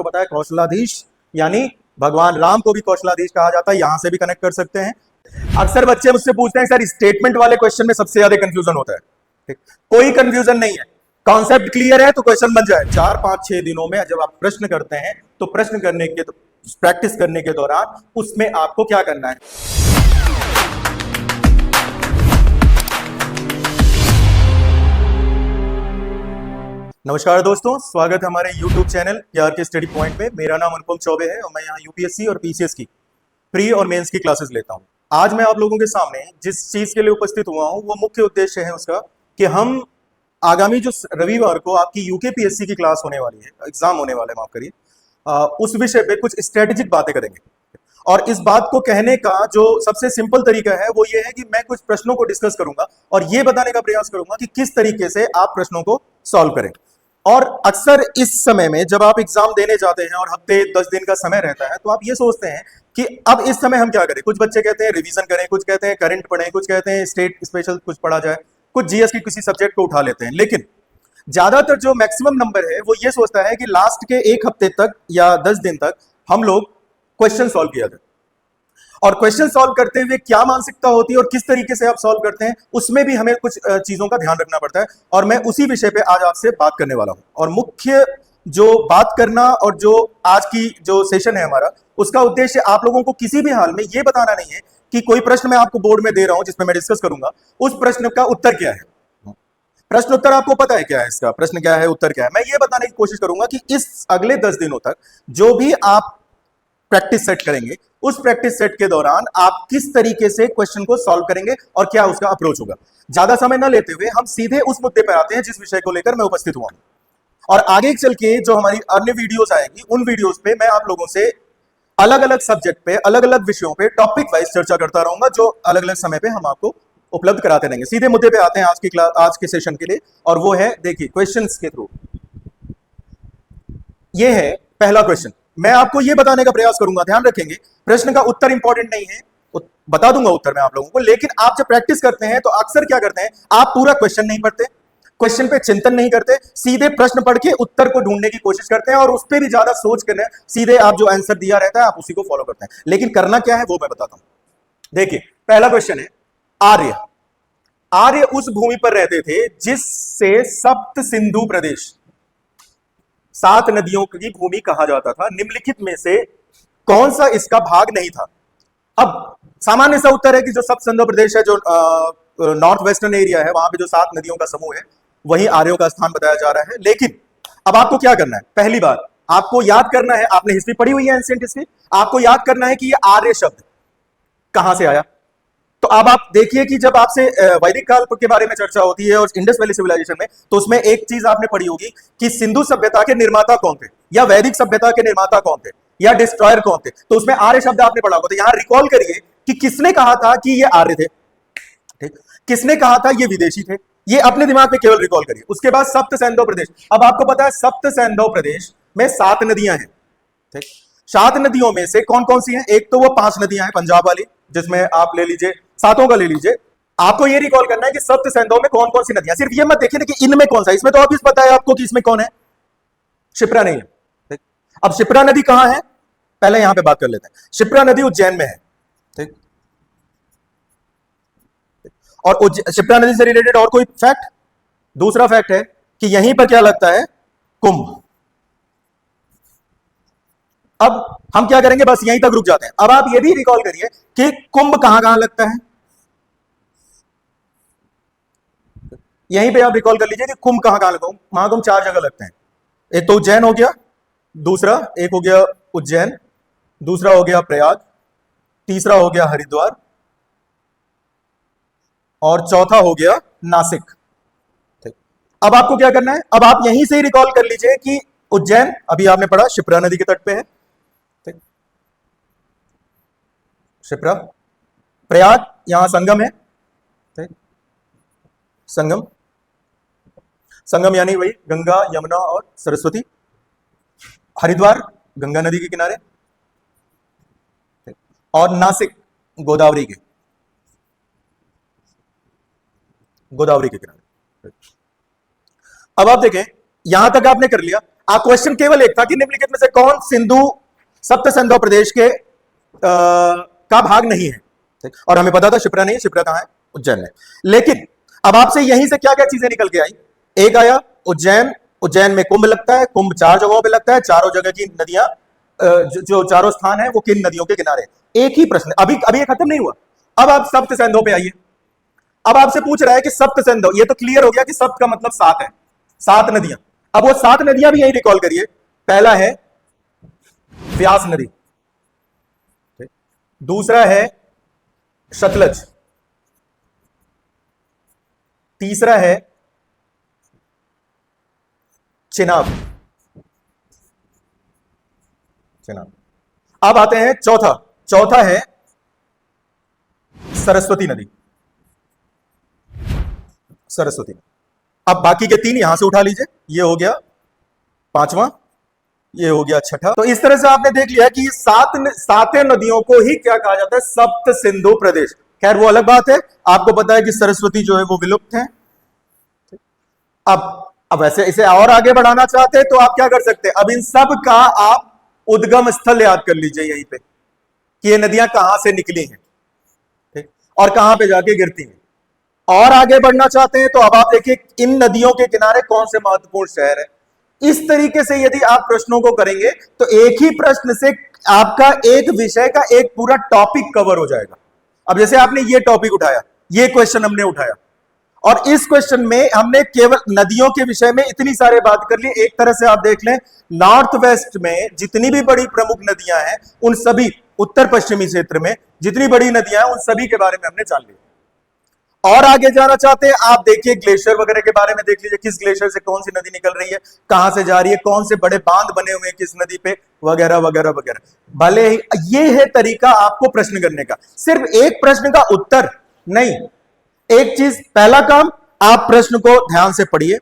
आपको पता है कौशलाधीश, यानी भगवान राम को भी कौशलाधीश कहा जाता है, यहां से भी कनेक्ट कर सकते हैं। अक्सर बच्चे मुझसे पूछते हैं सर स्टेटमेंट वाले क्वेश्चन में सबसे ज्यादा कंफ्यूजन होता है। ठीक, कोई कंफ्यूजन नहीं है, कॉन्सेप्ट क्लियर है तो क्वेश्चन बन जाए। 4-5-6 दिनों में जब आप प्रश्न करते हैं तो प्रश्न करने के प्रैक्टिस करने के दौरान उसमें आपको क्या करना है। नमस्कार दोस्तों, स्वागत है हमारे YouTube चैनल प्यार के स्टडी पॉइंट में। मेरा नाम अनुपम चौबे है और मैं यहाँ यूपीएससी और पीसीएस की प्री और मेंस की क्लासेस लेता हूँ। आज मैं आप लोगों के सामने जिस चीज के लिए उपस्थित हुआ हूँ वो मुख्य उद्देश्य है उसका कि हम आगामी जो रविवार को आपकी यूकेपीएससी की क्लास होने वाली है, एग्जाम होने वाला है, माफ करिए, उस विषय पे कुछ स्ट्रेटेजिक बातें करेंगे। और इस बात को कहने का जो सबसे सिंपल तरीका है वो ये है कि मैं कुछ प्रश्नों को डिस्कस करूंगा और ये बताने का प्रयास करूंगा कि किस तरीके से आप प्रश्नों को सॉल्व करें। और अक्सर इस समय में जब आप एग्जाम देने जाते हैं और हफ्ते 10 दिन का समय रहता है तो आप ये सोचते हैं कि अब इस समय हम क्या करें। कुछ बच्चे कहते हैं रिवीजन करें, कुछ कहते हैं करंट पढ़ें, कुछ कहते हैं स्टेट स्पेशल कुछ पढ़ा जाए, कुछ जीएस की किसी सब्जेक्ट को उठा लेते हैं। लेकिन ज्यादातर जो मैक्सिमम नंबर है वो ये सोचता है कि लास्ट के एक हफ्ते तक या 10 दिन तक हम लोग क्वेश्चन सॉल्व किया जाए। और क्वेश्चन सॉल्व करते हुए क्या मानसिकता होती है और किस तरीके से आप सॉल्व करते हैं उसमें भी हमें कुछ चीजों का ध्यान रखना पड़ता है। और मैं उसी विषय पे आज आपसे बात करने वाला हूं। और मुख्य जो बात करना और जो आज की जो सेशन है हमारा, उसका उद्देश्य आप लोगों को किसी भी हाल में यह बताना नहीं है कि कोई प्रश्न मैं आपको बोर्ड में दे रहा हूं जिसमें मैं डिस्कस करूंगा, उस प्रश्न का उत्तर क्या है। प्रश्न उत्तर आपको पता है क्या है, इसका प्रश्न क्या है, उत्तर क्या है। मैं ये बताने की कोशिश करूंगा कि इस अगले 10 दिनों तक जो भी आप प्रैक्टिस सेट करेंगे, उस प्रैक्टिस सेट के दौरान आप किस तरीके से क्वेश्चन को सॉल्व करेंगे और क्या उसका अप्रोच होगा। ज्यादा समय न लेते हुए हम सीधे उस मुद्दे पर आते हैं जिस विषय को लेकर मैं उपस्थित हुआ हूं। और आगे चल के जो हमारी अन्य वीडियोस आएंगी, उन वीडियोस पे मैं आप लोगों से अलग अलग सब्जेक्ट पे, अलग अलग विषयों पे टॉपिक वाइज चर्चा करता रहूंगा, जो अलग अलग समय पे हम आपको उपलब्ध कराते रहेंगे। सीधे मुद्दे पे आते हैं आज की क्लास, आज के सेशन के लिए, और वो है, देखिए, क्वेश्चंस के थ्रू। ये है पहला क्वेश्चन। मैं आपको यह बताने का प्रयास करूंगा, ध्यान रखेंगे, प्रश्न का उत्तर इंपॉर्टेंट नहीं है, बता दूंगा उत्तर मैं आप लोगों को, लेकिन आप जब प्रैक्टिस करते हैं तो अक्सर क्या करते हैं, आप पूरा क्वेश्चन नहीं पढ़ते, क्वेश्चन पे चिंतन नहीं करते, सीधे प्रश्न पढ़ के उत्तर को ढूंढने की कोशिश करते हैं और उस पर भी ज्यादा सोच करने, सीधे आप जो आंसर दिया रहता है आप उसी को फॉलो करते हैं। लेकिन करना क्या है वो मैं बताता हूं। देखिए, पहला क्वेश्चन है, आर्य। आर्य उस भूमि पर रहते थे जिससे सप्त सिंधु प्रदेश, 7 नदियों की भूमि कहा जाता था। निम्नलिखित में से कौन सा इसका भाग नहीं था। अब सामान्य सा उत्तर है कि जो सप्त सिंधु प्रदेश है, जो नॉर्थ वेस्टर्न एरिया है, वहां पे जो 7 नदियों का समूह है, वहीं आर्यों का स्थान बताया जा रहा है। लेकिन अब आपको क्या करना है, पहली बात आपको याद करना है, आपने हिस्ट्री पढ़ी हुई है, एंशिएंट हिस्ट्री, आपको याद करना है कि ये आर्य शब्द कहां से आया। तो अब आप देखिए कि जब आपसे वैदिक काल के बारे में चर्चा होती है और इंडस वैली सिविलाइजेशन में, तो उसमें एक चीज आपने पढ़ी होगी कि सिंधु सभ्यता के निर्माता कौन थे, या वैदिक सभ्यता के निर्माता कौन थे, या डिस्ट्रॉयर कौन थे। तो उसमें आर्य शब्द आपने पढ़ा होगा। तो यहां रिकॉल करिए कि किसने कहा था कि ये आर्य थे, ठीक, किसने कहा था ये विदेशी थे, ये अपने दिमाग में केवल रिकॉल करिए। उसके बाद सप्त सैंधव प्रदेश। अब आपको पता है सप्त सैंधव प्रदेश में 7 नदियां हैं, ठीक। 7 नदियों में से कौन कौन सी हैं, एक तो वो 5 नदियां हैं पंजाब वाली, जिसमें आप ले लीजिए, 7 का ले लीजिए। आपको ये रिकॉल करना है कि सप्त सैंधव में कौन कौन सी नदियां, सिर्फ ये मत देखिए कि इनमें कौन सा, इसमें तो ऑब्वियस पता है आपको कि इसमें कौन है, शिप्रा नहीं है, ठीक। अब शिप्रा नदी कहां है, पहले यहां पे बात कर लेते हैं। शिप्रा नदी उज्जैन में है, ठीक। और शिप्रा नदी से रिलेटेड और कोई फैक्ट, दूसरा फैक्ट है कि यहीं पर क्या लगता है, कुंभ। अब हम क्या करेंगे, बस यहीं तक रुक जाते हैं। अब आप ये भी रिकॉल करिए कि कुंभ कहां कहां लगता है, यहीं पे आप रिकॉल कर लीजिए कि कुंभ कहां कहां लगता है। महाकुंभ 4 जगह लगते हैं। एक तो उज्जैन हो गया, दूसरा एक हो गया उज्जैन, दूसरा हो गया प्रयाग, तीसरा हो गया हरिद्वार, और चौथा हो गया नासिक, ठीक। अब आपको क्या करना है, अब आप यहीं से ही रिकॉल कर लीजिए कि उज्जैन अभी आपने पढ़ा शिप्रा नदी के तट पे है, ठीक। शिप्रा, प्रयाग यहां संगम है, ठीक, संगम, संगम यानी वही गंगा यमुना और सरस्वती। हरिद्वार गंगा नदी के किनारे, ठीक। और नासिक गोदावरी के किनारे। अब आप देखें, यहां तक आपने कर लिया। क्वेश्चन केवल एक था कि निम्नलिखित में से कौन सिंधु सप्त सिंधु प्रदेश के का भाग नहीं है, ठीक? और हमें पता था शिप्रा नहीं, शिप्रा कहां है? उज्जैन में। लेकिन अब आपसे यहीं से क्या क्या चीजें निकल के आई? एक आया उज्जैन, उज्जैन में कुंभ लगता है, कुंभ 4 जगहों पे लगता है, चारों जगह की नदियां जो चारों स्थान है वो किन नदियों के किनारे? एक ही प्रश्न, अभी अभी ये खत्म नहीं हुआ। अब आप सप्त सिंधु पे आइए। अब आपसे पूछ रहा है कि सप्त सिंधु, ये तो क्लियर हो गया कि सप्त का मतलब 7 है, 7 नदियां। अब वो 7 नदियां भी यही रिकॉल करिए। पहला है व्यास नदी, दूसरा है सतलज, तीसरा है चिनाब, चिनाब। अब आते हैं चौथा, चौथा है सरस्वती नदी, सरस्वती। अब बाकी के 3 यहां से उठा लीजिए, ये हो गया पांचवा, ये हो गया छठा। तो इस तरह से आपने देख लिया कि 7 नदियों को ही क्या कहा जाता है? सप्त सिंधु प्रदेश। खैर वो अलग बात है, आपको पता है कि सरस्वती जो है वो विलुप्त है। अब वैसे इसे और आगे बढ़ाना चाहते हैं तो आप क्या कर सकते हैं? अब इन सब का आप उद्गम स्थल याद कर लीजिए यहीं पे, कि ये नदियां कहां से निकली हैं, ठीक? और कहां पे जाके गिरती हैं। और आगे बढ़ना चाहते हैं तो अब आप देखिए इन नदियों के किनारे कौन से महत्वपूर्ण शहर है। इस तरीके से यदि आप प्रश्नों को करेंगे तो एक ही प्रश्न से आपका एक विषय का एक पूरा टॉपिक कवर हो जाएगा। अब जैसे आपने ये टॉपिक उठाया, ये क्वेश्चन हमने उठाया, और इस क्वेश्चन में हमने केवल नदियों के विषय में इतनी सारी बात कर ली। एक तरह से आप देख लें, नॉर्थ वेस्ट में जितनी भी बड़ी प्रमुख नदियां हैं, उन सभी उत्तर पश्चिमी क्षेत्र में जितनी बड़ी नदियां हैं, उन सभी के बारे में हमने जान लिया। और आगे जाना चाहते हैं, आप देखिए ग्लेशियर वगैरह के बारे में देख लीजिए, किस ग्लेशियर से कौन सी नदी निकल रही है, कहां से जा रही है, कौन से बड़े बांध बने हुए हैं किस नदी पे, वगैरह वगैरह वगैरह। भले ही ये है तरीका आपको प्रश्न करने का, सिर्फ एक प्रश्न का उत्तर नहीं। एक चीज, पहला काम, आप प्रश्न को ध्यान से पढ़िए,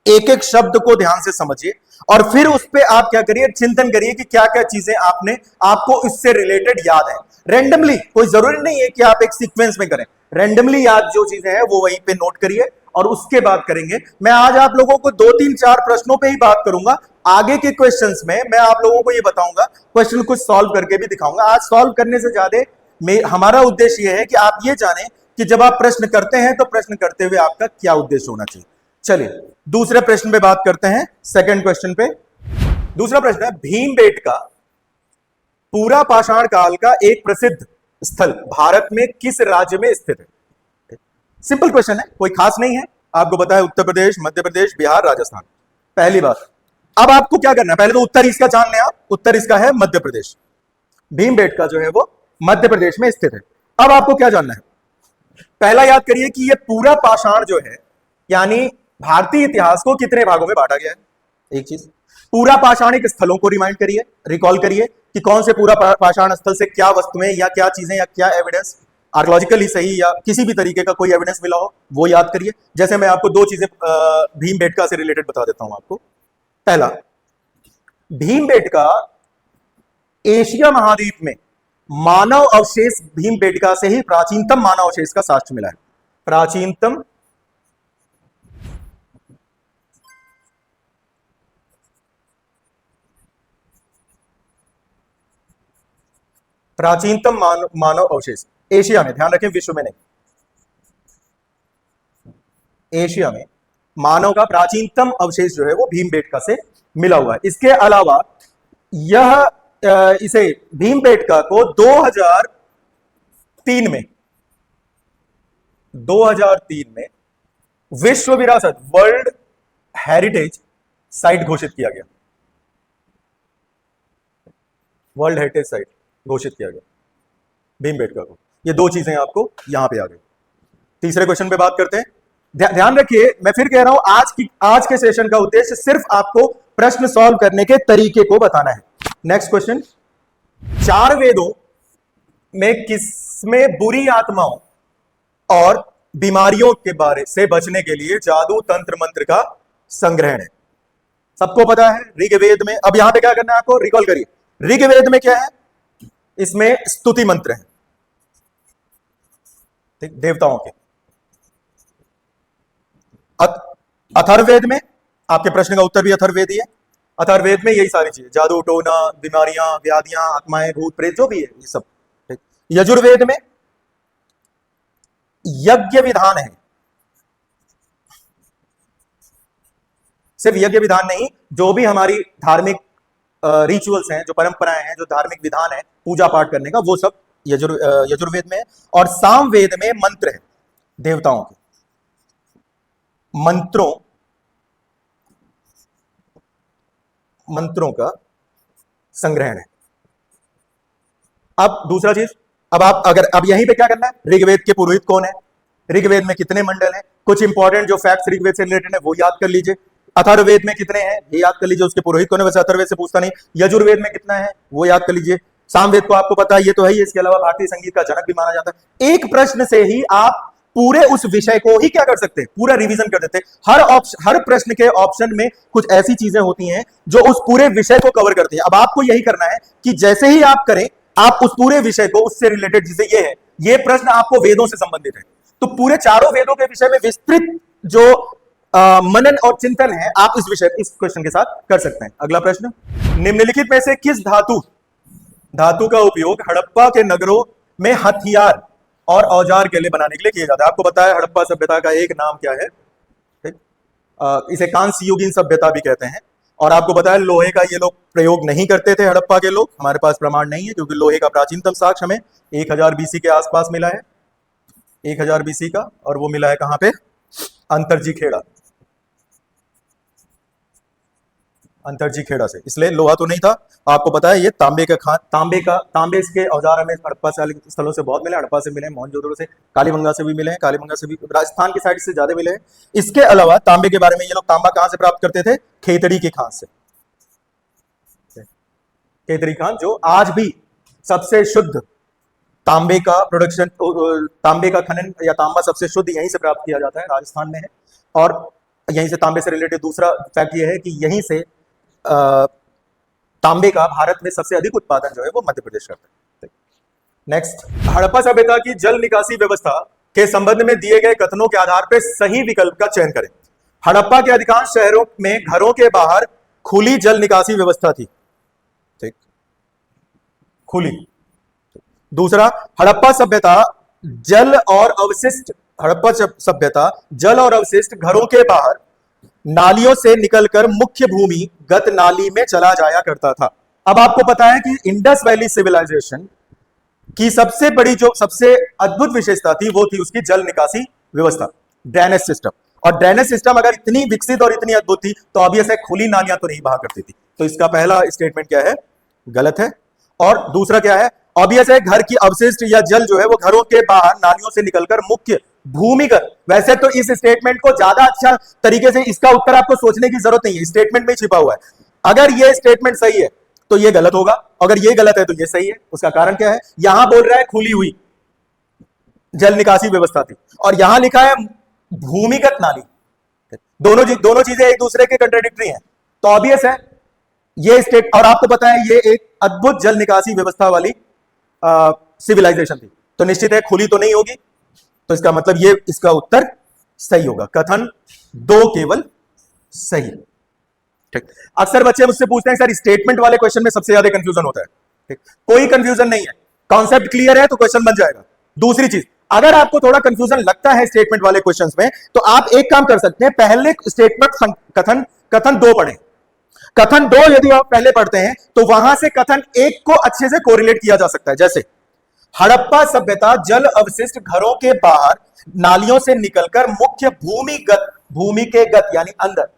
एक एक शब्द को ध्यान से समझिए, और फिर उस पर आप क्या करिए, चिंतन करिए कि क्या क्या चीजें आपको इससे रिलेटेड याद है। रेंडमली, कोई जरूरी नहीं है कि आप एक सीक्वेंस में करें, रेंडमली याद जो चीजें हैं वो वहीं पे नोट करिए और उसके बाद करेंगे। मैं आज आप लोगों को 2-3-4 प्रश्नों पे ही बात करूंगा। आगे के क्वेश्चंस में मैं आप लोगों को ये बताऊंगा, क्वेश्चन कुछ सॉल्व करके भी दिखाऊंगा। आज सॉल्व करने से ज्यादा हमारा उद्देश्य ये है कि आप ये जानें कि जब आप प्रश्न करते हैं तो प्रश्न करते हुए आपका क्या उद्देश्य होना चाहिए। चलिए दूसरे प्रश्न पे बात करते हैं, सेकंड क्वेश्चन पे। दूसरा प्रश्न है, भीमबेटका पूरा पाषाण काल का एक प्रसिद्ध स्थल भारत में किस राज्य में स्थित है? सिंपल क्वेश्चन है, कोई खास नहीं है। आपको पता है उत्तर प्रदेश, मध्य प्रदेश, बिहार, राजस्थान। पहली बात, अब आपको क्या करना है, पहले तो उत्तर इसका जान लें आप। उत्तर इसका है मध्य प्रदेश। भीमबेटका जो है वो मध्य प्रदेश में स्थित है। अब आपको क्या जानना है? पहला याद करिए कि ये पूरा पाषाण जो है, यानी भारतीय इतिहास को कितने भागों में बांटा गया है। एक चीज, पूरा पाषाणिक स्थलों को रिमाइंड करिए, रिकॉल करिए कि कौन से पूरा पाषाण स्थल से क्या वस्तुएं या क्या चीजें या क्या एविडेंस, आर्कियोलॉजिकली सही या किसी भी तरीके का कोई एविडेंस मिला हो वो याद करिए। जैसे मैं आपको 2 चीजें भीमबेटका से रिलेटेड बता देता हूं आपको। पहला, भीमबेटका एशिया महाद्वीप में मानव अवशेष, भीमबेटका से ही प्राचीनतम मानव अवशेष का साक्ष्य मिला है। प्राचीनतम मानव अवशेष एशिया में, ध्यान रखें विश्व में नहीं, एशिया में मानव का प्राचीनतम अवशेष जो है वो भीमबेटका से मिला हुआ है। इसके अलावा यह इसे भीमबेटका को 2003 में विश्व विरासत, वर्ल्ड हेरिटेज साइट घोषित किया गया। वर्ल्ड हेरिटेज साइट घोषित किया गया भीमबेटका को। ये 2 चीजें आपको यहां पे आ गई। तीसरे क्वेश्चन पे बात करते हैं। ध्यान रखिए, मैं फिर कह रहा हूं, आज के सेशन का उद्देश्य सिर्फ आपको प्रश्न सॉल्व करने के तरीके को बताना है। नेक्स्ट क्वेश्चन, 4 वेदों में किसमें बुरी आत्माओं और बीमारियों के बारे से बचने के लिए जादू, तंत्र, मंत्र का संग्रहण है? सबको पता है ऋग्वेद में। अब यहां पे क्या करना है आपको, रिकॉल करिए। ऋग्वेद में क्या है? इसमें स्तुति मंत्र है, ठीक, देवताओं के। अथर्ववेद में, आपके प्रश्न का उत्तर भी अथर्ववेद ही है, अथर्ववेद में यही सारी चीजें, जादू टोना, बीमारियां, व्याधियां, आत्माएं, भूत प्रेत, जो भी है ये सब। ठीक। यजुर्वेद में यज्ञ विधान है, सिर्फ यज्ञ विधान नहीं, जो भी हमारी धार्मिक रिचुअल्स हैं, जो परंपराएं हैं, जो धार्मिक विधान है पूजा पाठ करने का, वो सब यजुर्वेद में है। और सामवेद में मंत्र है, देवताओं के मंत्रों का संग्रहण है। अब दूसरा चीज, अब यहीं पे क्या करना है, ऋग्वेद के पुरोहित कौन है, ऋग्वेद में कितने मंडल हैं, कुछ इंपॉर्टेंट जो फैक्ट्स ऋग्वेद से रिलेटेड है वो याद कर लीजिए। अथर्ववेद में कितने हैं ये याद कर लीजिए, उसके पुरोहित कौन है, वैसे अथर्ववेद से पूछता नहीं। यजुर्वेद में कितना है वो याद कर लीजिए। सामवेद को आपको पता है, ये तो है ही, इसके अलावा भारतीय संगीत का जनक भी माना जाता है। एक प्रश्न से ही आप पूरे उस विषय को ही क्या कर सकते हैं, पूरा रिवीजन कर देते हैं। हर प्रश्न के ऑप्शन में कुछ ऐसी चीजें होती हैं जो उस पूरे विषय को कवर करती हैं। अब आपको यही करना है कि जैसे ही आप करें, आप उस पूरे विषय को, उससे रिलेटेड जैसे ये है, ये प्रश्न आपको वेदों से संबंधित है, तो पूरे चारों वेदों के विषय में विस्तृत जो मनन और चिंतन है, आप इस क्वेश्चन के साथ कर सकते हैं। अगला प्रश्न, निम्नलिखित में से किस धातु का उपयोग हड़प्पा के नगरों में हथियार और औजार के लिए बनाने के लिए किया जाता है। आपको बताया हड़प्पा सभ्यता का एक नाम क्या है, ठीक? इसे कांस्य युगीन सभ्यता भी कहते हैं। और आपको बताया लोहे का ये लोग प्रयोग नहीं करते थे, हड़प्पा के लोग। हमारे पास प्रमाण नहीं है क्योंकि लोहे का प्राचीनतम साक्ष्य हमें 1000 बीसी के आसपास मिला है, 1000 बीसी का, और वो मिला है कहां पे, अंतरजी खेड़ा से, इसलिए लोहा तो नहीं था। आपको पता है ये तांबे के औजार हमें हड़प्पा स्थलों से बहुत मिले, हड़प्पा से मिले, मोहनजोदड़ो से, कालीबंगा से भी मिले हैं, कालीबंगा से भी, राजस्थान की साइड से ज्यादा मिले हैं। इसके अलावा तांबे के बारे में, ये लोग तांबा कहां से प्राप्त करते थे, खेतड़ी की खान से। खेतड़ी खान जो आज भी सबसे शुद्ध तांबे का प्रोडक्शन, तांबे का खनन या तांबा सबसे शुद्ध यहीं से प्राप्त किया जाता है, राजस्थान में है। और यहीं से तांबे से रिलेटेड दूसरा फैक्ट ये है कि यहीं से तांबे का भारत में सबसे अधिक उत्पादन जो है वो मध्य प्रदेश करता है। नेक्स्ट, हड़प्पा सभ्यता की जल निकासी व्यवस्था के संबंध में दिए गए कथनों के आधार पर सही विकल्प का चयन करें। हड़प्पा के अधिकांश शहरों में घरों के बाहर खुली जल निकासी व्यवस्था थी, ठीक, खुली। दूसरा, हड़प्पा सभ्यता जल और अवशिष्ट घरों के बाहर नालियों से निकलकर मुख्य भूमिगत नाली में चला जाया करता था। अब आपको पता है कि इंडस वैली सिविलाइजेशन की सबसे बड़ी, जो सबसे अद्भुत विशेषता थी, वो थी उसकी जल निकासी व्यवस्था, ड्रेनेज सिस्टम। और ड्रेनेज सिस्टम अगर इतनी विकसित और इतनी अद्भुत थी तो ऑब्वियस है खुली नालियां तो नहीं बहा करती थी। तो इसका पहला स्टेटमेंट क्या है, गलत है। और दूसरा क्या है, ऑब्वियस है घर की अवशिष्ट या जल जो है वो घरों के बाहर नालियों से निकलकर मुख्य भूमिगत। वैसे तो इस स्टेटमेंट को ज्यादा अच्छा तरीके से, इसका उत्तर आपको सोचने की जरूरत नहीं है, स्टेटमेंट में छिपा हुआ है। अगर ये स्टेटमेंट सही है तो ये गलत होगा, अगर ये गलत है तो ये सही है। उसका कारण क्या है, यहां बोल रहा है खुली हुई जल निकासी व्यवस्था थी, और यहां लिखा है भूमिगत नाली। दोनों चीजें एक दूसरे के कंट्राडिक्टरी हैं, तो ऑब्वियस है ये स्टेट। और आपको पता है ये एक अद्भुत जल निकासी व्यवस्था वाली सिविलाइजेशन थी, तो निश्चित है खुली तो नहीं होगी। तो इसका मतलब ये, इसका उत्तर सही होगा, कथन 2 केवल सही। ठीक, अक्सर बच्चे मुझसे पूछते हैं सर स्टेटमेंट वाले क्वेश्चन में सबसे ज्यादा कंफ्यूजन होता है। ठीक, कोई कंफ्यूजन नहीं है, कॉन्सेप्ट क्लियर है तो क्वेश्चन बन जाएगा। दूसरी चीज, अगर आपको थोड़ा कंफ्यूजन लगता है स्टेटमेंट वाले क्वेश्चंस में, तो आप एक काम कर सकते हैं, पहले स्टेटमेंट कथन 2 पढ़ें। कथन 2 यदि आप पहले पढ़ते हैं तो वहां से कथन 1 को अच्छे से कोरिलेट किया जा सकता है। जैसे हड़प्पा सभ्यता जल अवशिष्ट घरों के बाहर नालियों से निकलकर मुख्य भूमि के गत यानी अंदर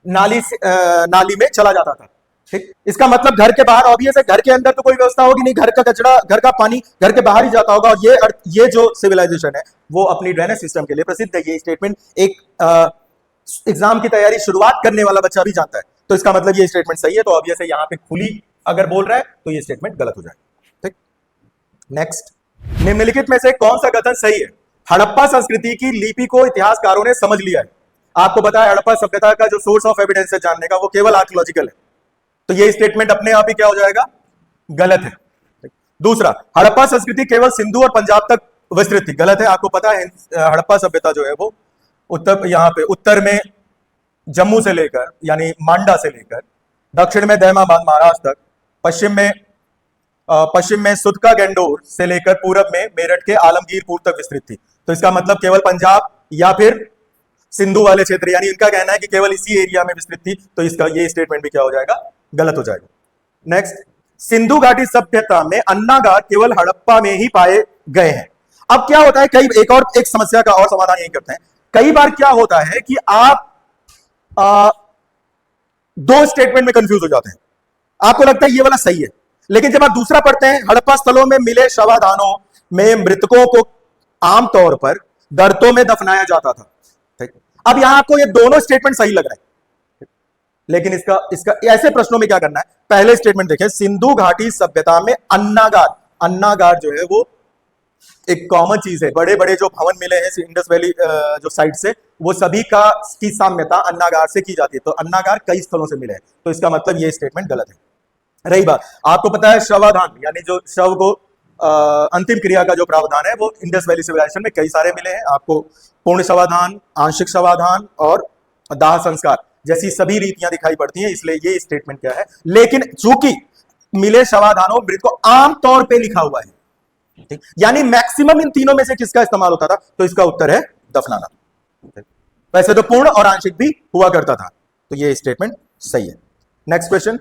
नाली में चला जाता था। ठीक, इसका मतलब घर के बाहर, ऑब्वियस है घर के अंदर तो कोई व्यवस्था होगी नहीं, घर का कचरा, घर का पानी घर के बाहर ही जाता होगा। और ये जो सिविलाइजेशन है वो अपनी ड्रेनेज सिस्टम के लिए प्रसिद्ध है। ये स्टेटमेंट एक एग्जाम की तैयारी शुरुआत करने वाला बच्चा भी जानता है, तो इसका मतलब ये स्टेटमेंट सही है। तो ऑब्वियस है यहां पे खुली अगर बोल रहा है तो ये स्टेटमेंट गलत हो जाएगा। ठीक, नेक्स्ट, निम्नलिखित में से कौन सा कथन सही है। हड़प्पा संस्कृति की लिपि को इतिहासकारों ने समझ लिया है। आपको पता है हड़प्पा सभ्यता का जो सोर्स ऑफ एविडेंस है जानने का, वो केवल आर्कियोलॉजिकल है, तो ये स्टेटमेंट अपने आप ही क्या हो जाएगा, गलत है। दूसरा, हड़प्पा संस्कृति केवल सिंधु और पंजाब तक विस्तृत थी, गलत है। आपको पता है हड़प्पा सभ्यता जो है वो उत्तर में जम्मू से लेकर यानी मांडा से लेकर दक्षिण में दहमाबाद महाराष्ट्र तक, पश्चिम में सुदका गेंडोर से लेकर पूरब में मेरठ के आलमगीरपुर तक विस्तृत थी। तो इसका मतलब केवल पंजाब या फिर सिंधु वाले क्षेत्र, यानी इनका कहना है कि केवल इसी एरिया में विस्तृत थी, तो इसका ये स्टेटमेंट भी क्या हो जाएगा, गलत हो जाएगा। नेक्स्ट, सिंधु घाटी सभ्यता में अन्नागार केवल हड़प्पा में ही पाए गए हैं। अब क्या होता है, कई एक समस्या का और समाधान यही करते हैं। कई बार क्या होता है कि आप दो स्टेटमेंट में कंफ्यूज हो जाते हैं, आपको लगता है ये वाला सही है, लेकिन जब आप दूसरा पढ़ते हैं, हड़प्पा स्थलों में मिले शवाधानों में मृतकों को आमतौर पर गर्तों में दफनाया जाता था। ठीक, अब यहां आपको ये दोनों स्टेटमेंट सही लग रहा है, लेकिन इसका ऐसे प्रश्नों में क्या करना है, पहले स्टेटमेंट देखें, सिंधु घाटी सभ्यता में अन्नागार जो है वो एक कॉमन चीज है। बड़े बड़े जो भवन मिले हैं इंडस वैली जो साइड से, वो सभी की साम्यता अन्नागार से की जाती है। तो अन्नागार कई स्थलों से मिले हैं, तो इसका मतलब ये स्टेटमेंट गलत है। रही बात, आपको पता है शवाधान यानी जो शव को अंतिम क्रिया का जो प्रावधान है वो इंडस वैली सिविलाइजेशन में कई सारे मिले हैं आपको। पूर्ण शवाधान, आंशिक शवाधान और दाह संस्कार जैसी सभी रीतियां दिखाई पड़ती हैं, इसलिए ये स्टेटमेंट क्या है। लेकिन चूंकि मिले शवाधानों मृत को आमतौर पे लिखा हुआ है, ठीक, यानी मैक्सिमम इन तीनों में से किसका इस्तेमाल होता था, तो इसका उत्तर है दफनाना। वैसे तो पूर्ण और आंशिक भी हुआ करता था, तो ये स्टेटमेंट सही है। नेक्स्ट क्वेश्चन,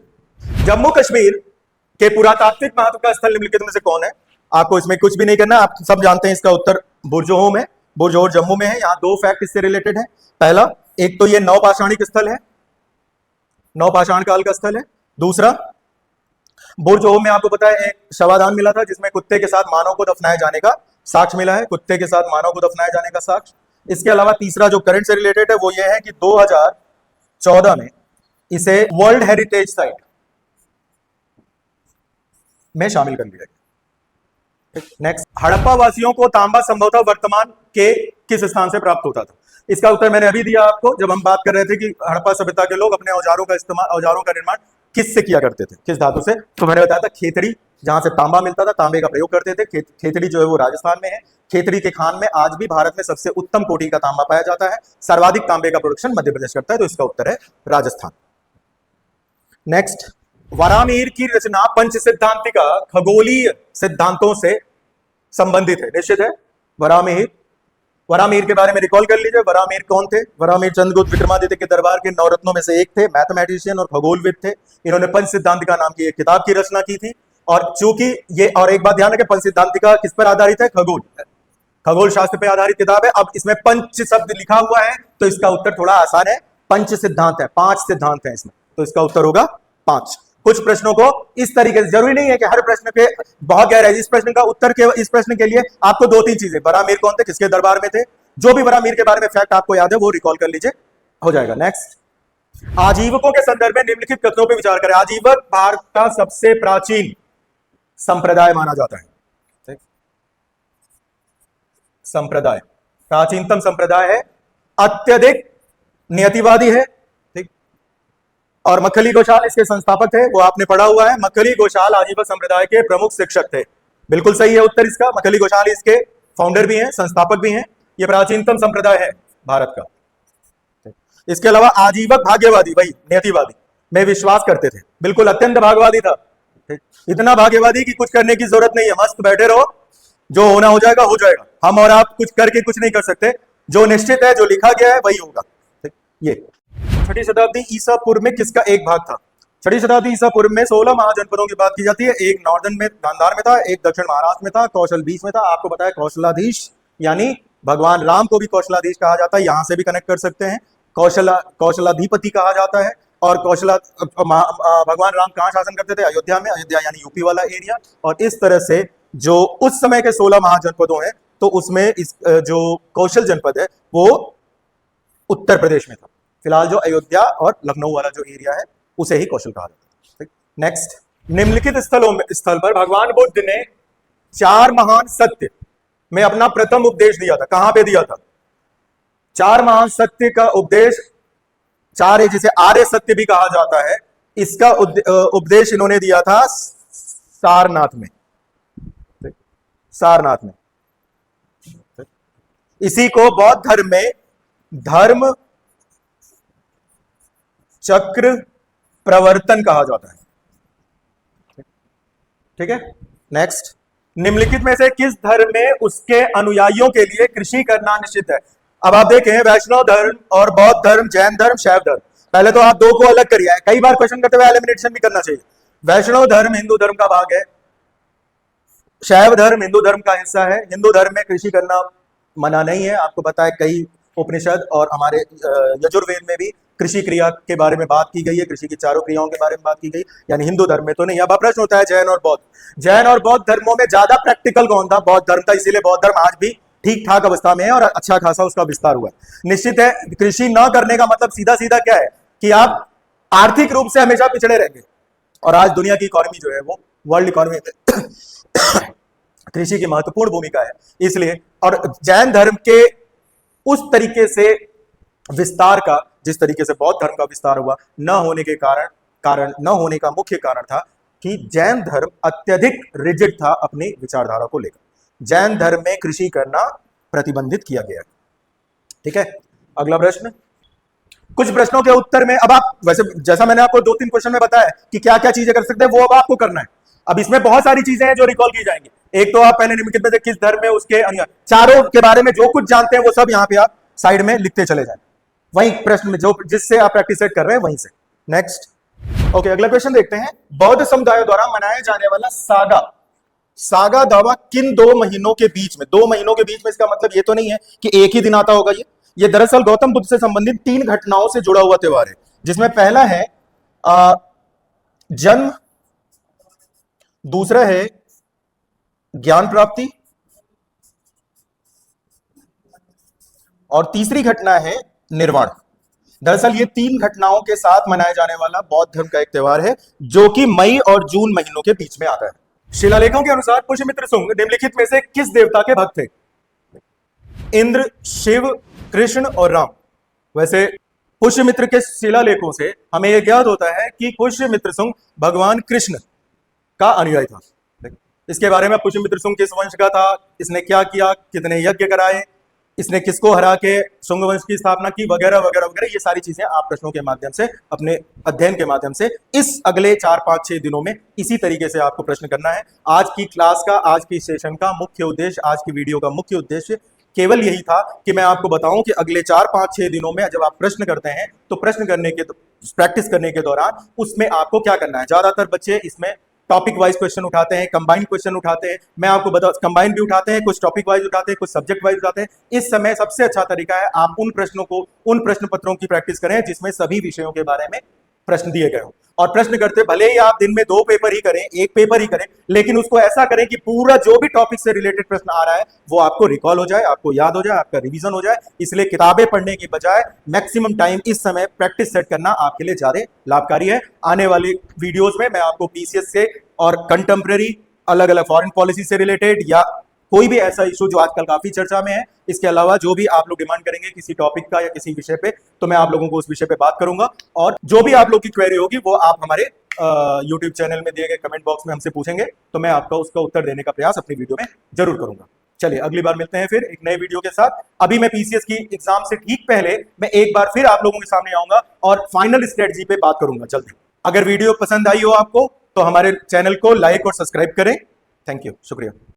जम्मू कश्मीर के पुरातात्विक महत्व का स्थल निम्नलिखित में से कौन है। आपको इसमें कुछ भी नहीं करना, आप सब जानते हैं इसका उत्तर बुरजोहोम है। बुरजोहर जम्मू में है। यहां दो फैक्ट इससे रिलेटेड है। पहला, एक तो ये नवपाषाणिक स्थल है, नवपाषाण काल का स्थल है। दूसरा, बुरजोहोम में आपको पता है एक शवाधान मिला था जिसमें कुत्ते के साथ मानव को दफनाए जाने का साक्ष्य मिला है, कुत्ते के साथ मानव को दफनाए जाने का साक्ष्य। इसके अलावा तीसरा जो करंट से रिलेटेड है वो ये है कि 2014 में इसे वर्ल्ड हेरिटेज साइट में शामिल कर लिया गया। नेक्स्ट, हड़प्पा वासियों को तांबा संभवतः वर्तमान के किस स्थान से प्राप्त होता था। इसका उत्तर मैंने अभी दिया आपको, जब हम बात कर रहे थे कि हड़प्पा सभ्यता के लोग अपने औजारों का निर्माण किससे किया करते थे, किस धातु से, तो मैंने बताया था खेतड़ी, जहां से तांबा मिलता था, तांबे का प्रयोग करते थे। खेतड़ी जो है वो राजस्थान में है। खेतड़ी के खान में आज भी भारत में सबसे उत्तम कोटि का तांबा पाया जाता है। सर्वाधिक तांबे का प्रोडक्शन मध्य प्रदेश करता है, तो इसका उत्तर है राजस्थान। नेक्स्ट, वरामीर की रचना पंच सिद्धांतिका खगोलीय सिद्धांतों से संबंधित है, निश्चित है। वरामीर के बारे में रिकॉल कर लीजिए। वरामीर कौन थे? वरामीर चंद्रगुप्त विक्रमादित्य के दरबार के नवरत्नों में से एक थे, मैथमेटिशियन और खगोलविद थे। इन्होंने पंच सिद्धांतिका नाम की एक किताब की रचना की थी। और चूंकि ये, और एक बात ध्यान रखें, पंच सिद्धांतिका किस पर आधारित है? खगोल शास्त्र पर आधारित किताब है। अब इसमें पंच शब्द लिखा हुआ है, तो इसका उत्तर थोड़ा आसान है। पंच सिद्धांत है, 5 सिद्धांत है इसमें, तो इसका उत्तर होगा 5। कुछ प्रश्नों को इस तरीके से, जरूरी नहीं है कि हर प्रश्न के बहुत गहरा है। इस प्रश्न का उत्तर के, इस प्रश्न के लिए आपको 2-3 चीजें, वरामीर कौन थे, किसके दरबार में थे, जो भी वरामीर के बारे में फैक्ट आपको याद है वो रिकॉल कर लीजिए, हो जाएगा। नेक्स्ट, आजीवकों के संदर्भ में निम्नलिखित कथनों पर विचार करें। आजीवक भारत का सबसे प्राचीन संप्रदाय माना जाता है। संप्रदाय, प्राचीनतम संप्रदाय है, अत्यधिक नियतिवादी है, ठीक। और मक्खली गोशाल इसके संस्थापक थे, वो आपने पढ़ा हुआ है। मक्खली गोशाल आजीवक संप्रदाय के प्रमुख शिक्षक थे। बिल्कुल सही है उत्तर इसका। मक्खली गोशाल इसके फाउंडर भी हैं, संस्थापक भी हैं। ये प्राचीनतम संप्रदाय है भारत का। इसके अलावा आजीवक भाग्यवादी, वही नियतिवादी में विश्वास करते थे, बिल्कुल अत्यंत भाग्यवादी था। इतना भाग्यवादी कि कुछ करने की जरूरत नहीं है, मस्त बैठे रहो, जो होना हो जाएगा हो जाएगा। हम और आप कुछ करके कुछ नहीं कर सकते, जो निश्चित है, जो लिखा गया है वही होगा। ये 6वीं शताब्दी ईसा पूर्व में किसका एक भाग था? 6वीं शताब्दी ईसा पूर्व में 16 महाजनपदों की बात की जाती है। एक नॉर्दर्न में गांधार में था, एक दक्षिण महाराष्ट्र में था, कौशल बीच में था। आपको पता है कौशलाधीश यानी भगवान राम को भी कौशलाधीश कहा जाता है, यहां से भी कनेक्ट कर सकते हैं। कौशलाधिपति कहा जाता है। और भगवान राम कहां शासन करते थे? अयोध्या में। अयोध्या यानी यूपी वाला एरिया। और इस तरह से जो उस समय के 16 महाजनपदों हैं, तो उसमें इस जो कौशल जनपद है वो उत्तर प्रदेश में था। फिलहाल जो अयोध्या और लखनऊ वाला जो एरिया है उसे ही कौशल कहा जाता है। नेक्स्ट, निम्नलिखित स्थल पर भगवान बुद्ध ने 4 महान सत्य में अपना प्रथम उपदेश दिया था। कहां पे दिया था? 4 महान सत्य का उपदेश, 4 है जिसे आर्य सत्य भी कहा जाता है, इसका उपदेश इन्होंने दिया था सारनाथ में। सारनाथ में। इसी को बौद्ध धर्म में धर्म चक्र प्रवर्तन कहा जाता है। ठीक है, नेक्स्ट, निम्नलिखित में से किस धर्म में उसके अनुयायियों के लिए कृषि करना निषिद्ध है? अब आप देखें, वैष्णव धर्म और बौद्ध धर्म, जैन धर्म, शैव धर्म, पहले तो आप दो को अलग करिए, कई बार क्वेश्चन करते हुए एलिमिनेशन भी करना चाहिए। वैष्णव धर्म हिंदू धर्म का भाग है, शैव धर्म हिंदू धर्म का हिस्सा है। हिंदू धर्म में कृषि करना मना नहीं है, आपको पता है कई उपनिषद और हमारे यजुर्वेद में भी कृषि क्रिया के बारे में बात की गई है, कृषि की चारों क्रियाओं के बारे में बात की गई, यानी हिंदू धर्म में तो नहीं। अब प्रश्न होता है जैन और बौद्ध, जैन और बौद्ध धर्मों में ज्यादा प्रैक्टिकल कौन था? बौद्ध धर्म था, इसीलिए बौद्ध धर्म आज भी ठीक ठाक अवस्था में है और अच्छा खासा उसका विस्तार हुआ है। निश्चित है, कृषि न करने का मतलब सीधा सीधा क्या है कि आप आर्थिक रूप से हमेशा पिछड़े रहेंगे, और आज दुनिया की इकोनॉमी जो है वो वर्ल्ड इकोनॉमी में कृषि की महत्वपूर्ण भूमिका है, इसलिए। और जैन धर्म के उस तरीके से विस्तार का, जिस तरीके से बौद्ध धर्म का विस्तार हुआ, न होने के कारण न होने का मुख्य कारण था कि जैन धर्म अत्यधिक रिजिड था अपनी विचारधारा को लेकर। जैन धर्म में कृषि करना प्रतिबंधित किया गया। ठीक है, अगला प्रश्न। कुछ प्रश्नों के उत्तर में, अब आप वैसे जैसा मैंने आपको 2-3 क्वेश्चन में बताया कि क्या क्या चीजें कर सकते हैं, वो अब आपको करना है। अब इसमें बहुत सारी चीजें हैं जो रिकॉल की जाएंगी। एक तो आप पहले निम्नलिखित में से किस धर्म में उसके अनुयायी, चारों के बारे में जो कुछ जानते हैं वो सब यहां पे आप साइड में लिखते चले जाए, वही प्रश्न में जो जिससे आप प्रैक्टिस सेट कर रहे हैं वहीं से। नेक्स्ट, ओके, अगला क्वेश्चन देखते हैं। बौद्ध समुदाय द्वारा मनाया जाने वाला सागा दावा किन 2 महीनों के बीच में? 2 महीनों के बीच में, इसका मतलब ये तो नहीं है कि एक ही दिन आता होगा। ये दरअसल गौतम बुद्ध से संबंधित 3 घटनाओं से जुड़ा हुआ त्योहार है, जिसमें पहला है जन्म, दूसरा है ज्ञान प्राप्ति, और तीसरी घटना है निर्वाण। दरअसल ये 3 घटनाओं के साथ मनाया जाने वाला बौद्ध धर्म का एक त्योहार है, जो कि मई और जून महीनों के बीच में आता है। शिलालेखों के अनुसार पुष्यमित्र सुंग निम्नलिखित में से किस देवता के भक्त थे? इंद्र, शिव, कृष्ण और राम। वैसे पुष्यमित्र के शिलालेखों से हमें यह ज्ञात होता है कि पुष्यमित्र सुंग भगवान कृष्ण का अनुयायी था। इसके बारे में पुष्यमित्र सुंग किस वंश का था, इसने क्या किया, कितने यज्ञ कराए, इसने किसको हरा के शुंग वंश की स्थापना की, वगैरह वगैरह वगैरह, ये सारी चीजें आप प्रश्नों के माध्यम से, अपने अध्ययन के माध्यम से इस अगले 4-5-6 दिनों में इसी तरीके से आपको प्रश्न करना है। आज की क्लास का, आज की सेशन का मुख्य उद्देश्य, आज की वीडियो का मुख्य उद्देश्य केवल यही था कि मैं आपको बताऊं कि अगले 4-5-6 दिनों में जब आप प्रश्न करते हैं तो प्रैक्टिस करने के दौरान उसमें आपको क्या करना है। ज्यादातर बच्चे इसमें टॉपिक वाइज क्वेश्चन उठाते हैं, कंबाइंड क्वेश्चन उठाते हैं। मैं आपको बता, कंबाइंड भी उठाते हैं, कुछ टॉपिक वाइज उठाते हैं, कुछ सब्जेक्ट वाइज उठाते हैं। इस समय सबसे अच्छा तरीका है आप उन प्रश्न पत्रों की प्रैक्टिस करें जिसमें सभी विषयों के बारे में प्रश्न दिए गए हो। और प्रश्न करते भले ही आप दिन में 2 पेपर ही करें, 1 पेपर ही करें, लेकिन उसको ऐसा करें कि पूरा जो भी टॉपिक से रिलेटेड प्रश्न आ रहा है वो आपको रिकॉल हो जाए, आपको याद हो जाए, आपका रिवीजन हो जाए। इसलिए किताबें पढ़ने की बजाय मैक्सिमम टाइम इस समय प्रैक्टिस सेट करना आपके लिए ज्यादा लाभकारी है। आने वाली वीडियोस में मैं आपको पीसीएस से और कंटेम्प्रेरी, अलग अलग फॉरेन पॉलिसी से रिलेटेड या कोई भी ऐसा इशू जो आजकल काफी चर्चा में है, इसके अलावा जो भी आप लोग डिमांड करेंगे किसी टॉपिक का या किसी विषय पे, तो मैं आप लोगों को उस विषय पे बात करूंगा। और जो भी आप लोग की क्वेरी होगी वो आप हमारे YouTube चैनल में दिए गए कमेंट बॉक्स में हमसे पूछेंगे, तो मैं आपका उसका उत्तर देने का प्रयास अपनी वीडियो में जरूर करूंगा। चलिए, अगली बार मिलते हैं फिर एक नए वीडियो के साथ। अभी मैं पीसीएस की एग्जाम से ठीक पहले मैं एक बार फिर आप लोगों के सामने आऊंगा और फाइनल स्ट्रेटजी पे बात करूंगा जल्दी। अगर वीडियो पसंद आई हो आपको तो हमारे चैनल को लाइक और सब्सक्राइब करें। थैंक यू, शुक्रिया।